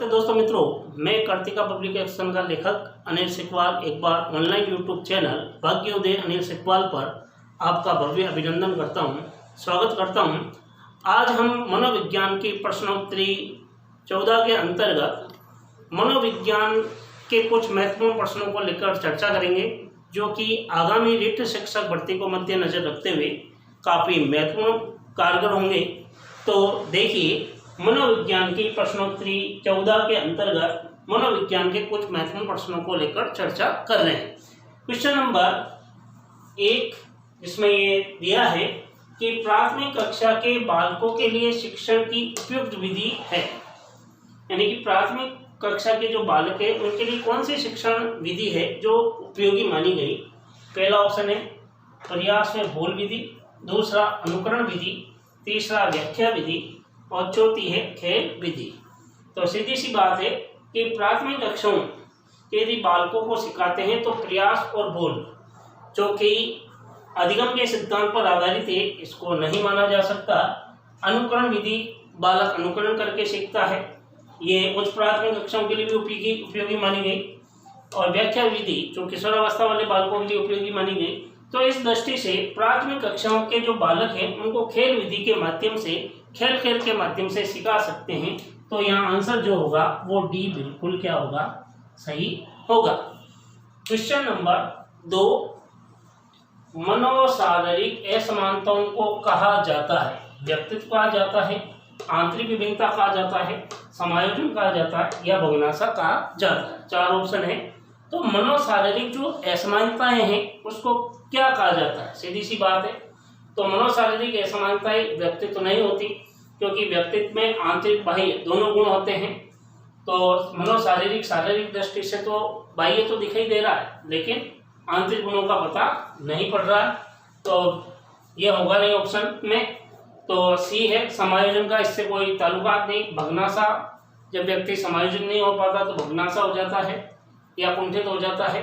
तो दोस्तों मित्रों, मैं कार्तिका पब्लिकेशन का लेखक अनिल सिकवाल एक बार ऑनलाइन यूट्यूब चैनल भाग्योदय अनिल सिकवाल पर आपका भव्य अभिनंदन करता हूं, स्वागत करता हूं। आज हम मनोविज्ञान की प्रश्नोत्तरी 14 के अंतर्गत मनोविज्ञान के कुछ महत्वपूर्ण प्रश्नों को लेकर चर्चा करेंगे, जो कि आगामी रिक्त शिक्षक भर्ती को मद्देनजर रखते हुए काफ़ी महत्वपूर्ण कारगर होंगे। तो देखिए, मनोविज्ञान की प्रश्नोत्तरी 14 के अंतर्गत मनोविज्ञान के कुछ महत्वपूर्ण प्रश्नों को लेकर चर्चा कर रहे हैं। क्वेश्चन नंबर 1, जिसमें ये दिया है कि प्राथमिक कक्षा के बालकों के लिए शिक्षण की उपयुक्त विधि है, यानी कि प्राथमिक कक्षा के जो बालक है उनके लिए कौन सी शिक्षण विधि है जो उपयोगी मानी गई। पहला ऑप्शन है प्रयास में भूल विधि, दूसरा अनुकरण विधि, तीसरा व्याख्या विधि और चौथी है खेल विधि। तो सीधी सी बात है कि प्राथमिक कक्षाओं के यदि बालकों को सिखाते हैं तो प्रयास और भूल, जो कि अधिगम के सिद्धांत पर आधारित है, इसको नहीं माना जा सकता। अनुकरण विधि बालक अनुकरण करके सीखता है, ये उच्च प्राथमिक कक्षाओं के लिए भी उपयोगी मानी गई। और व्याख्या विधि जो किशोरावस्था वाले बालकों के लिए उपयोगी मानी गई। तो इस दृष्टि से प्राथमिक कक्षाओं के जो बालक हैं उनको खेल विधि के माध्यम से, खेल के माध्यम से सिखा सकते हैं। तो यहाँ आंसर जो होगा वो डी बिल्कुल क्या होगा, सही होगा। क्वेश्चन नंबर 2, मनोशारीरिक असमानताओं को कहा जाता है। व्यक्तित्व कहा जाता है, आंतरिक विभिन्नता कहा जाता है, समायोजन कहा जाता है या भग्नाशा कहा जाता है। 4 ऑप्शन है। तो मनोशारीरिक जो असमानताएं हैं उसको क्या कहा जाता है, सीधी सी बात है। तो मनोशारीरिक असमानताएं व्यक्तित्व तो नहीं होती, क्योंकि व्यक्तित्व में आंतरिक बाह्य दोनों गुण होते हैं। तो मनोशारीरिक शारीरिक दृष्टि से तो बाह्य तो दिखाई दे रहा है, लेकिन आंतरिक गुणों का पता नहीं पड़ रहा है, तो ये होगा नहीं ऑप्शन में। तो सी है समायोजन का, इससे कोई ताल्लुकात नहीं। भग्नाशा, जब व्यक्ति समायोजन नहीं हो पाता तो भग्नाशा हो जाता है या कुंठित हो जाता है।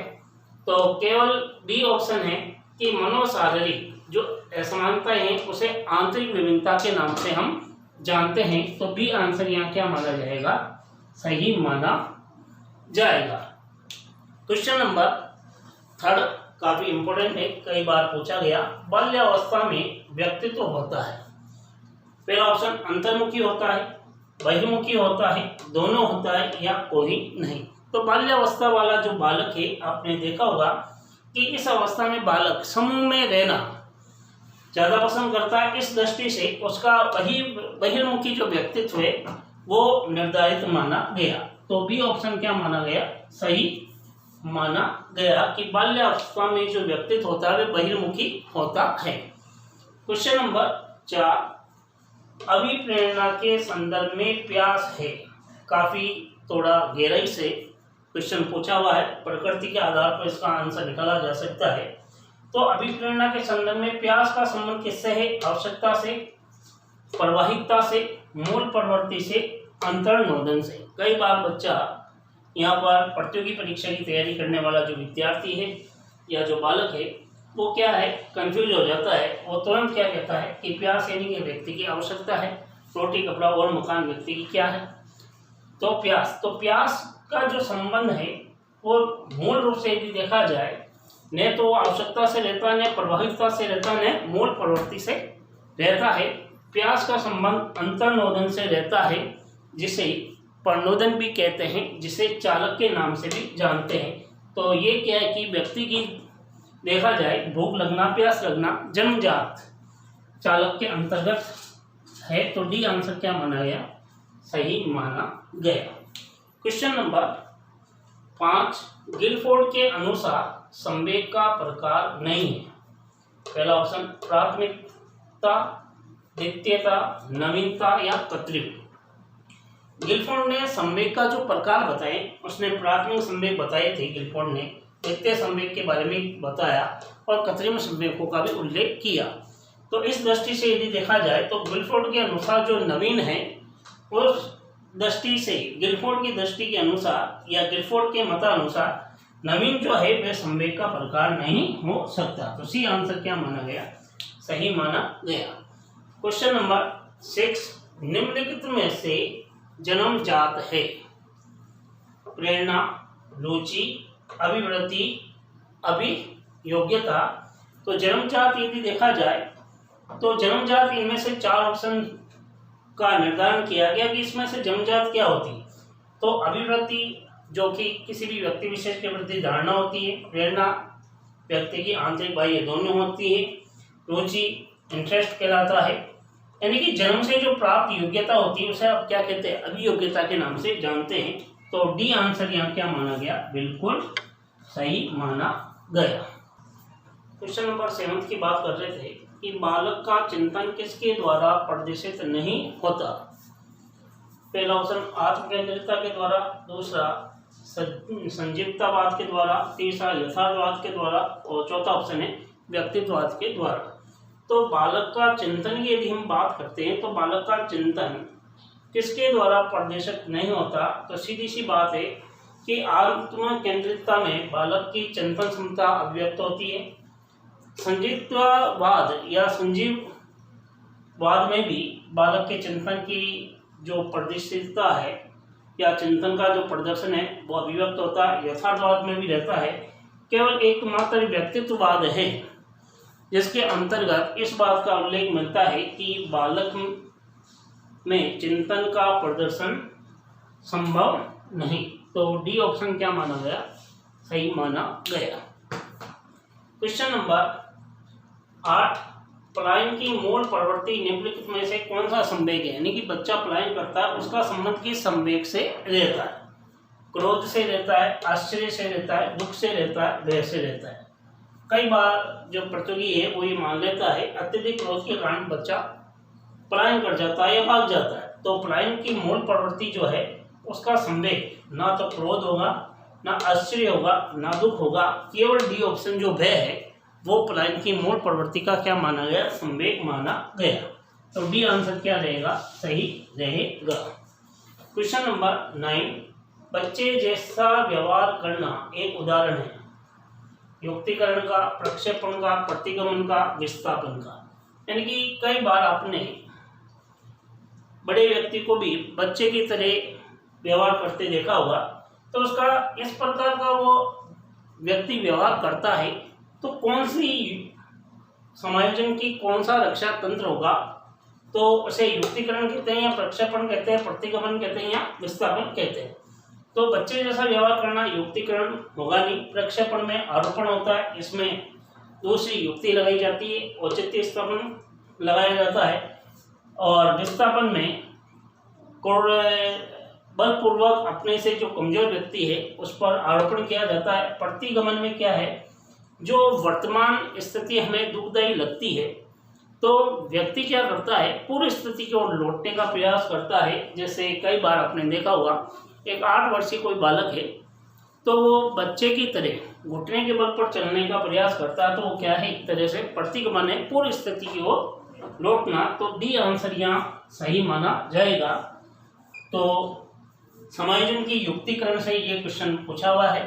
तो केवल बी ऑप्शन है कि मनोशारीरिक जो असमानताएं हैं उसे आंतरिक विभिन्नता के नाम से हम जानते हैं। तो बी आंसर यहाँ क्या माना जाएगा, सही माना जाएगा। क्वेश्चन नंबर 3 काफी इंपॉर्टेंट है, कई बार पूछा गया। बाल्यावस्था में व्यक्तित्व होता है। पहला ऑप्शन अंतर्मुखी होता है, बहिर्मुखी होता है, दोनों होता है या कोई नहीं। तो बाल्यावस्था वाला जो बालक है, आपने देखा होगा कि इस अवस्था में बालक समूह में रहना ज़्यादा पसंद करता है। इस दृष्टि से उसका बहिर्मुखी जो व्यक्तित्व है वो निर्धारित माना गया। तो बी ऑप्शन क्या माना गया, सही माना गया कि बाल्यावस्था में जो व्यक्तित्व होता है वह बहिर्मुखी होता है। क्वेश्चन नंबर 4, अभिप्रेरणा के संदर्भ में प्यास है। काफी थोड़ा गहराई से क्वेश्चन पूछा हुआ है, प्रकृति के आधार पर इसका आंसर निकाला जा सकता है। तो अभिप्रेरणा के संदर्भ में प्यास का संबंध किससे है, आवश्यकता से, प्रवाहिकता से, मूल प्रवृत्ति से, अंतर्नोदन से। कई बार बच्चा यहाँ पर प्रतियोगी परीक्षा की तैयारी करने वाला जो विद्यार्थी है या जो बालक है वो क्या है, कंफ्यूज हो जाता है। वो तुरंत क्या कहता है कि प्यास यानी कि व्यक्ति की आवश्यकता है, रोटी कपड़ा और मकान व्यक्ति की क्या है, तो प्यास का जो संबंध है वो मूल रूप से यदि देखा जाए, न तो आवश्यकता से रहता है, न प्रभाविकता से रहता है, न मूल प्रवृत्ति से रहता है। प्यास का संबंध अंतर्नोदन से रहता है, जिसे प्रनोदन भी कहते हैं, जिसे चालक के नाम से भी जानते हैं। तो ये क्या है कि व्यक्ति की देखा जाए भूख लगना, प्यास लगना जन्मजात चालक के अंतर्गत है। तो डी आंसर क्या माना गया, सही माना गया। क्वेश्चन नंबर 5, गिलफोर्ड के अनुसार संवेग का प्रकार नहीं है। पहला ऑप्शन प्राथमिकता, द्वितीयता, नवीनता या कृत्रिम। गिलफोर्ड ने संवेग का जो प्रकार बताए, उसने प्राथमिक संवेग बताए थे गिलफोर्ड ने, द्वितीय संवेग के बारे में बताया और कृत्रिम संवेगों का भी उल्लेख किया। तो इस दृष्टि से यदि देखा जाए तो गिलफोर्ड के अनुसार जो नवीन है, उस दृष्टि से गिलफोर्ड की दृष्टि के अनुसार या गिलफोर्ड के मतानुसार नवीन जो है वह संवेग का प्रकार नहीं हो सकता। तो सी आंसर क्या माना गया, सही माना गया। क्वेश्चन नंबर 6, निम्नलिखित में से जन्मजात है। प्रेरणा, रुचि, अभिवृत्ति, अभियोग्यता। तो जन्मजात यदि देखा जाए तो जन्मजात इनमें से 4 ऑप्शन का निर्धारण किया गया कि इसमें से जन्मजात क्या होती है। तो अभिवृत्ति जो कि किसी भी व्यक्ति विशेष के प्रति धारणा होती है, प्रेरणा व्यक्ति की आंतरिक बाह्य दोनों होती है, रुचि इंटरेस्ट कहलाता है। यानी कि जन्म से जो प्राप्त योग्यता होती है उसे आप क्या कहते हैं, अभियोग्यता के नाम से जानते हैं। तो डी आंसर यहाँ क्या माना गया, बिल्कुल सही माना गया। क्वेश्चन नंबर 7 की बात कर रहे थे कि बालक का चिंतन किसके द्वारा प्रदर्शित नहीं होता। पहला ऑप्शन आत्मकेंद्रितता के द्वारा, दूसरा संजीवतावाद के द्वारा, तीसरा यथार्थवाद के द्वारा और चौथा ऑप्शन है व्यक्तित्ववाद के द्वारा। तो बालक का चिंतन की यदि हम बात करते हैं तो बालक का चिंतन किसके द्वारा प्रदर्शित नहीं होता। तो सीधी सी बात है कि आत्म केंद्रितता में बालक की चिंतन क्षमता अभिव्यक्त होती है। संजीवतावाद या संजीववाद में भी बालक के चिंतन की जो प्रदर्शितता है या चिंतन का जो प्रदर्शन है वो अभिव्यक्त होता है। यथार्थवाद में भी रहता है। केवल एकमात्र व्यक्तित्ववाद है जिसके अंतर्गत इस बात का उल्लेख मिलता है कि बालक में चिंतन का प्रदर्शन संभव नहीं। तो डी ऑप्शन क्या माना गया, सही माना गया। क्वेश्चन नंबर 8, पलायन की मूल प्रवृत्ति निम्नलिखित में से कौन सा संवेग है। यानी कि बच्चा पलायन करता है उसका संबंध किस संवेग से रहता है। क्रोध से रहता है, आश्चर्य से रहता है, दुख से रहता है, भय से रहता है। कई बार जो प्रतियोगी है वो ये मान लेता है अत्यधिक क्रोध के कारण बच्चा पलायन कर जाता है या भाग जाता है। तो पलायन की मूल प्रवृत्ति जो है उसका संवेग ना तो क्रोध होगा, ना आश्चर्य होगा, ना दुख होगा, केवल डी ऑप्शन जो भय है वो पलायन की मूल प्रवृत्ति का क्या माना गया, संवेग माना गया। तो डी आंसर क्या रहेगा, सही रहेगा। क्वेश्चन नंबर 9, बच्चे जैसा व्यवहार करना एक उदाहरण है युक्तिकरण का, प्रक्षेपण का, प्रतिगमन का, विस्थापन का। यानी कि कई बार आपने बड़े व्यक्ति को भी बच्चे की तरह व्यवहार करते देखा होगा। तो उसका इस प्रकार का वो व्यक्ति व्यवहार करता है तो कौन सी समायोजन की कौन सा रक्षा तंत्र होगा। तो उसे युक्तिकरण कहते हैं या प्रक्षेपण कहते हैं, प्रतिगमन कहते हैं या विस्थापन कहते हैं। तो बच्चे जैसा व्यवहार करना युक्तिकरण होगा नहीं। प्रक्षेपण में आरोपण होता है, इसमें दूसरी युक्ति लगाई जाती है, औचित्य स्थापन लगाया जाता है। और विस्थापन में बलपूर्वक अपने से जो कमजोर व्यक्ति है उस पर आरोपण किया जाता है। प्रतिगमन में क्या है, जो वर्तमान स्थिति हमें दुखदायी लगती है तो व्यक्ति क्या करता है, पूर्व स्थिति की ओर लौटने का प्रयास करता है। जैसे कई बार आपने देखा होगा एक 8 वर्षीय कोई बालक है तो वो बच्चे की तरह घुटने के बल पर चलने का प्रयास करता है। तो वो क्या है, एक तरह से प्रतिगमन है, पूर्व स्थिति की ओर लौटना। तो डी आंसर यहाँ सही माना जाएगा। तो समायोजन की युक्तिकरण से ये क्वेश्चन पूछा हुआ है,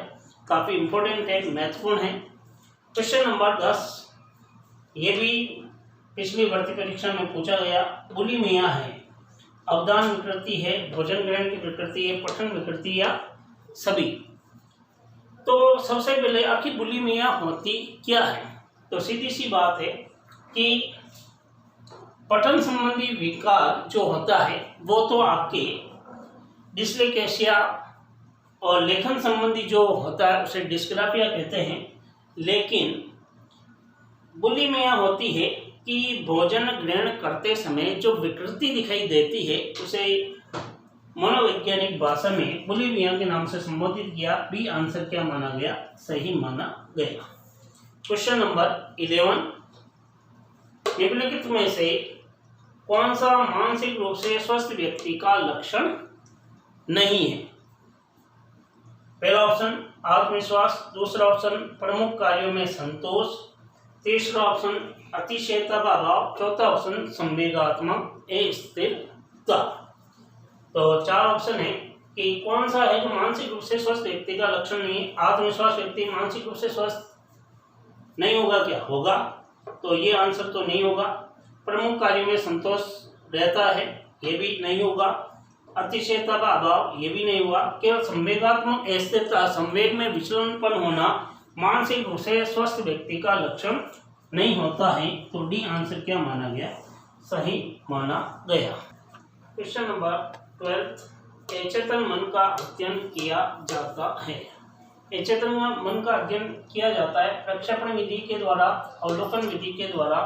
काफ़ी इंपॉर्टेंट है, महत्वपूर्ण है। क्वेश्चन नंबर 10, ये भी पिछली भर्ती परीक्षा में पूछा गया। बुलिमिया है, अवदान विकृति है, भोजन ग्रहण की विकृति है, पठन विकृति या सभी। तो सबसे पहले आखिर बुलिमिया होती क्या है। तो सीधी सी बात है कि पठन संबंधी विकार जो होता है वो तो आपके डिस्लेक्सिया और लेखन संबंधी जो होता है उसे डिस्ग्राफिया कहते हैं। लेकिन बुलिमिया होती है कि भोजन ग्रहण करते समय जो विकृति दिखाई देती है उसे मनोवैज्ञानिक भाषा में बुलिमिया के नाम से संबोधित किया। बी आंसर क्या माना गया, सही माना गया। क्वेश्चन नंबर 11, निम्नलिखित में से कौन सा मानसिक रूप से स्वस्थ व्यक्ति का लक्षण नहीं है। पहला ऑप्शन आत्मविश्वास, दूसरा ऑप्शन प्रमुख कार्यों में संतोष, तीसरा ऑप्शन अतिशयता का अभाव, चौथा ऑप्शन संवेगात्मक स्थिरता। तो 4 ऑप्शन है कि कौन सा है जो मानसिक रूप से स्वस्थ व्यक्ति का लक्षण नहीं है। आत्मविश्वास व्यक्ति मानसिक रूप से स्वस्थ नहीं होगा क्या, होगा। तो ये आंसर तो नहीं होगा। प्रमुख कार्यों में संतोष रहता है, ये भी नहीं होगा। अतिशयता का अभाव ये भी नहीं हुआ। केवल संवेगात्मक अस्थिरता, संवेग में विचलनपन होना मानसिक रूप से स्वस्थ व्यक्ति का लक्षण नहीं होता है। तो डी आंसर क्या माना गया? सही माना गया। क्वेश्चन नंबर 12, अचेतन मन का अध्ययन किया जाता है। अचेतन मन का अध्ययन किया जाता है प्रक्षेपण विधि के द्वारा, अवलोकन विधि के द्वारा,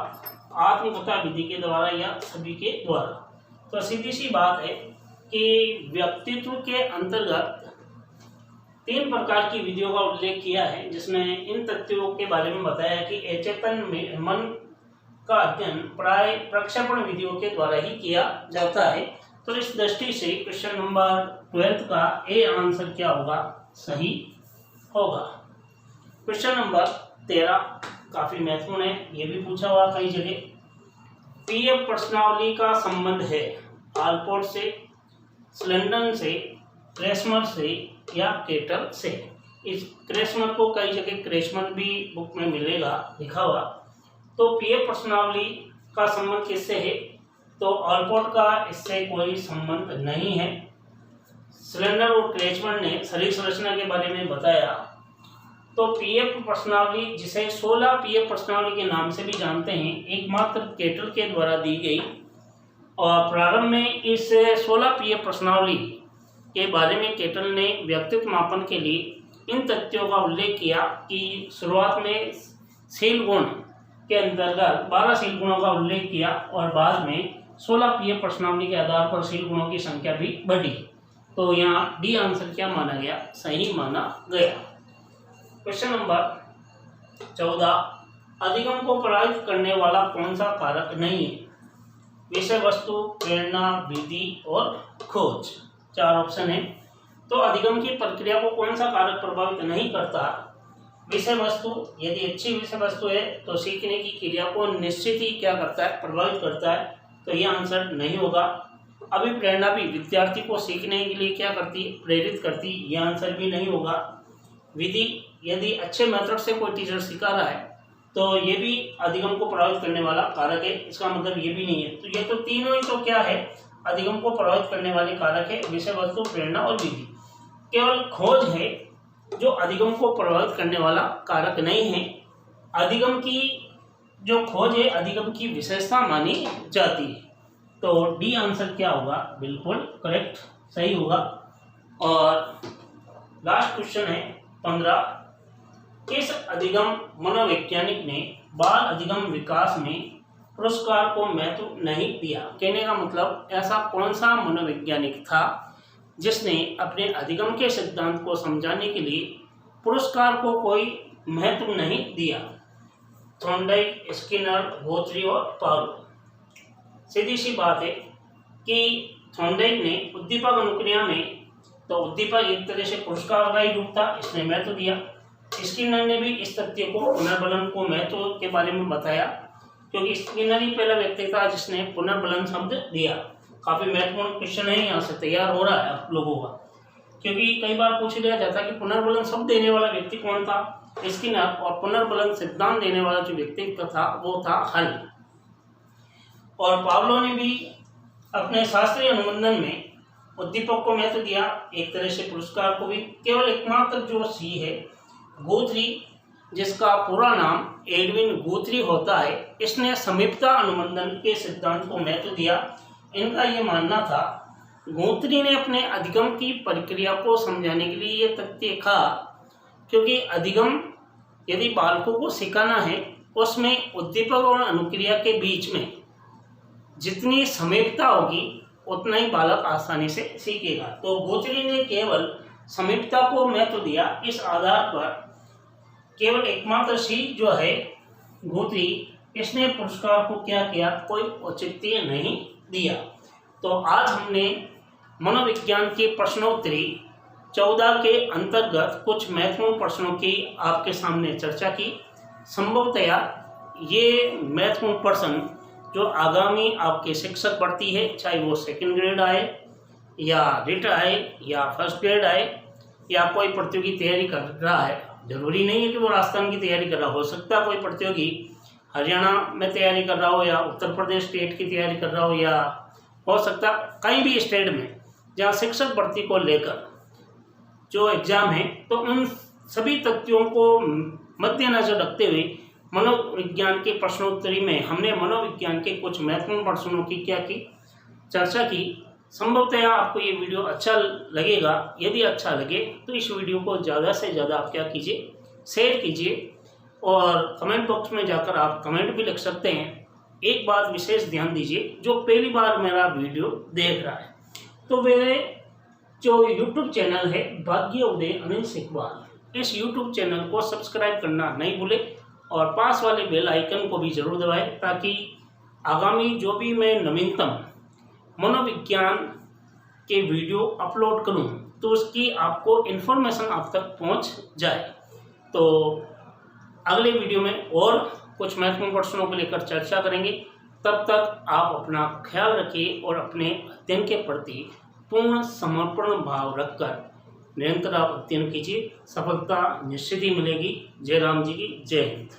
आत्मकथा विधि के द्वारा या सभी के द्वारा। तो सीधी सी बात है कि व्यक्तित्व के अंतर्गत 3 प्रकार की विधियों का उल्लेख किया है, जिसमें इन तथ्यों के बारे में बताया है कि अचेतन मन का अध्ययन प्राय प्रक्षेपण विधियों के द्वारा ही किया जाता है। तो इस दृष्टि से क्वेश्चन नंबर 12 का ए आंसर क्या होगा? सही होगा। क्वेश्चन नंबर 13 काफी महत्वपूर्ण है, ये भी पूछा हुआ कई जगह। पीएफ प्रश्नावली का संबंध है आलपोर्ट से, स्लेंडन से, क्रेसमर से या केटल से। इस क्रेसमर को कई जगह क्रेसमर भी बुक में मिलेगा लिखा हुआ। तो पीएफ प्रश्नावली का संबंध किससे है? तो आलपोर्ट का इससे कोई संबंध नहीं है। स्लेंडर और क्रेसमर ने शरीर संरचना के बारे में बताया। तो पीएफ प्रश्नावली, जिसे 16 पीएफ प्रश्नावली के नाम से भी जानते हैं, एकमात्र केटल के द्वारा दी गई। और प्रारंभ में इस 16 पीएफ प्रश्नावली के बारे में केटल ने व्यक्तित्व मापन के लिए इन तथ्यों का उल्लेख किया कि शुरुआत में शील गुण के अंतर्गत 12 शील गुणों का उल्लेख किया और बाद में 16 पीएफ प्रश्नावली के आधार पर शील गुणों की संख्या भी बढ़ी। तो यहाँ डी आंसर क्या माना गया? सही माना गया। क्वेश्चन नंबर 14, अधिगम को प्रभावित करने वाला कौन सा कारक नहीं है? विषय वस्तु, प्रेरणा, विधि और खोज। 4 ऑप्शन है। तो अधिगम की प्रक्रिया को कौन सा कारक प्रभावित नहीं करता? विषय वस्तु। यदि अच्छी विषय वस्तु है तो सीखने की क्रिया को निश्चित ही क्या करता है? प्रभावित करता है। तो यह आंसर नहीं होगा। अभी प्रेरणा भी विद्यार्थी को सीखने के लिए क्या करती है? प्रेरित करती। यह आंसर भी नहीं होगा। विधि, यदि अच्छे मेथड से कोई टीचर सिखा रहा है तो ये भी अधिगम को प्रभावित करने वाला कारक है। इसका मतलब ये भी नहीं है। तो ये तो तीनों ही तो क्या है? अधिगम को प्रभावित करने वाले कारक है, विषय वस्तु, प्रेरणा और विधि। केवल खोज है जो अधिगम को प्रभावित करने वाला कारक नहीं है। अधिगम की जो खोज है अधिगम की विशेषता मानी जाती है। तो डी आंसर क्या होगा? बिल्कुल करेक्ट, सही होगा। और लास्ट क्वेश्चन है 15, किस अधिगम मनोवैज्ञानिक ने बाल अधिगम विकास में पुरस्कार को महत्व नहीं दिया? कहने का मतलब ऐसा कौन सा मनोवैज्ञानिक था जिसने अपने अधिगम के सिद्धांत को समझाने के लिए पुरस्कार को कोई महत्व नहीं दिया? थॉर्नडाइक, स्किनर, गोत्री और पावलोव। सीधी सी बात है कि थॉर्नडाइक ने उद्दीपक अनुक्रिया में, तो उद्दीपक एक तरह से पुरस्कार का ही रूप था, इसने महत्व दिया। स्किनर ने भी इस तथ्य को, पुनर्बलन को महत्व के बारे में बताया, क्योंकि स्किनर ही पहला व्यक्ति था जिसने पुनर्बलन शब्द दिया। काफी महत्वपूर्ण क्वेश्चन है, यहाँ से तैयार हो रहा है आप लोगों का, क्योंकि कई बार पूछ लिया जाता है कि पुनर्बलन शब्द देने वाला व्यक्ति कौन था? स्किनर। और पुनर्बलन सिद्धांत देने वाला जो व्यक्तित्व था वो था हल। और पावलोव ने भी अपने शास्त्रीय अनुबंधन में उद्दीपक को महत्व दिया, एक तरह से पुरस्कार को भी। केवल एकमात्र जो सी है गोत्री, जिसका पूरा नाम एडविन गुथ्री होता है, इसने समीपता अनुबंधन के सिद्धांत को महत्व दिया। इनका ये मानना था, गुथ्री ने अपने अधिगम की प्रक्रिया को समझाने के लिए ये तथ्य कहा, क्योंकि अधिगम यदि बालकों को सिखाना है उसमें उद्दीपक और अनुक्रिया के बीच में जितनी समीपता होगी उतना ही बालक आसानी से सीखेगा। तो गुथ्री ने केवल समीपता को महत्व दिया। इस आधार पर केवल एकमात्र सी जो है गुथ्री, इसने पुरस्कार को क्या किया? कोई औचित्य नहीं दिया। तो आज हमने मनोविज्ञान की प्रश्नोत्तरी 14 के अंतर्गत कुछ महत्वपूर्ण प्रश्नों की आपके सामने चर्चा की। संभवतया ये महत्वपूर्ण प्रश्न जो आगामी आपके शिक्षक पढ़ती है, चाहे वो सेकंड ग्रेड आए या रिट आए या फर्स्ट ग्रेड आए या कोई प्रतियोगी तैयारी कर रहा है, जरूरी नहीं है कि वो राजस्थान की तैयारी कर रहा हो सकता है कोई प्रतियोगी हरियाणा में तैयारी कर रहा हो या उत्तर प्रदेश स्टेट की तैयारी कर रहा हो या हो सकता कहीं भी स्टेट में जहाँ शिक्षक भर्ती को लेकर जो एग्ज़ाम है, तो उन सभी तथ्यों को मद्देनजर रखते हुए मनोविज्ञान के प्रश्नोत्तरी में हमने मनोविज्ञान के कुछ महत्वपूर्ण प्रश्नों की क्या की चर्चा की। संभवतः आपको ये वीडियो अच्छा लगेगा। यदि अच्छा लगे तो इस वीडियो को ज़्यादा से ज़्यादा आप क्या कीजिए, शेयर कीजिए और कमेंट बॉक्स में जाकर आप कमेंट भी लिख सकते हैं। एक बात विशेष ध्यान दीजिए, जो पहली बार मेरा वीडियो देख रहा है तो मेरे जो YouTube चैनल है भाग्य उदय अनिल सिकवाल, इस YouTube चैनल को सब्सक्राइब करना नहीं भूले और पास वाले बेल आइकन को भी जरूर दबाएं, ताकि आगामी जो भी मैं नवीनतम मनोविज्ञान के वीडियो अपलोड करूं तो उसकी आपको इन्फॉर्मेशन आप तक पहुंच जाए। तो अगले वीडियो में और कुछ महत्वपूर्ण प्रश्नों को लेकर चर्चा करेंगे। तब तक आप अपना ख्याल रखिए और अपने अध्ययन के प्रति पूर्ण समर्पण भाव रखकर निरंतर आप अध्ययन कीजिए। सफलता निश्चित ही मिलेगी। जय राम जी की जय हिंद।